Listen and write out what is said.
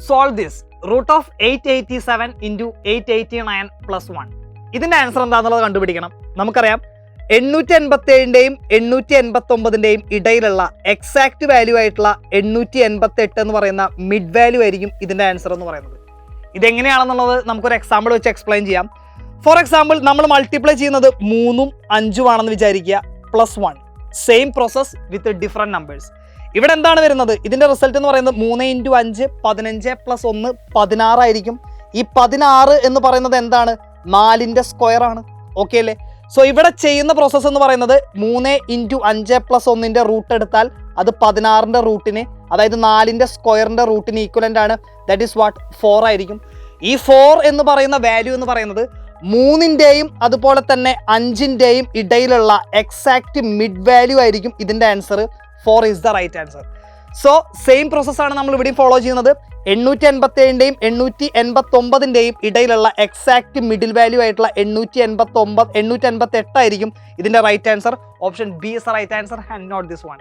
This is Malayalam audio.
Solve this root of 887 into 889 plus 1. ഇതിൻ്റെ ആൻസർ എന്താണെന്നുള്ളത് കണ്ടുപിടിക്കണം. നമുക്കറിയാം 887ൻ്റെയും 889ൻ്റെയും ഇടയിലുള്ള എക്സാക്ട് വാല്യൂ ആയിട്ടുള്ള 888 എന്ന് പറയുന്ന മിഡ് വാല്യൂ ആയിരിക്കും ഇതിൻ്റെ ആൻസർ എന്ന് പറയുന്നത്. ഇതെങ്ങനെയാണെന്നുള്ളത് നമുക്കൊരു എക്സാമ്പിൾ വെച്ച് എക്സ്പ്ലെയിൻ ചെയ്യാം. ഫോർ എക്സാമ്പിൾ നമ്മൾ മൾട്ടിപ്ലൈ ചെയ്യുന്നത് 3ഉം 5ഉം ആണെന്ന് വിചാരിക്കുക, plus 1. Same process with different numbers. ഇവിടെ എന്താണ് വരുന്നത്? ഇതിൻ്റെ റിസൾട്ട് എന്ന് പറയുന്നത് 3 ഇൻറ്റു 5 15 പ്ലസ് 1 16 ആയിരിക്കും. ഈ 16 എന്ന് പറയുന്നത് എന്താണ്? 4ൻ്റെ സ്ക്വയർ ആണ്. ഓക്കെ അല്ലേ? സോ ഇവിടെ ചെയ്യുന്ന പ്രോസസ്സ് എന്ന് പറയുന്നത് 3 ഇൻറ്റു 5 പ്ലസ് 1ൻ്റെ റൂട്ട് എടുത്താൽ അത് 16ൻ്റെ റൂട്ടിന്, അതായത് 4ൻ്റെ സ്ക്വയറിൻ്റെ റൂട്ടിന് ഈക്വലൻ്റ് ആണ്. ദാറ്റ് ഈസ് വാട്ട് 4 ആയിരിക്കും. ഈ 4 എന്ന് പറയുന്ന വാല്യൂ എന്ന് പറയുന്നത് 3ൻ്റെയും അതുപോലെ തന്നെ 5ൻ്റെയും ഇടയിലുള്ള എക്സാക്ട് മിഡ് വാല്യൂ ആയിരിക്കും ഇതിൻ്റെ answer. 4 is the right answer. So same പ്രോസസ്സാണ് നമ്മൾ ഇവിടെ ഫോളോ ചെയ്യുന്നത്. 887ൻ്റെയും 889ൻ്റെയും ഇടയിലുള്ള എക്സാക്ട് മിഡിൽ വാല്യൂ ആയിട്ടുള്ള 888 ആയിരിക്കും ഇതിൻ്റെ right answer. Option B is the right answer and not this one.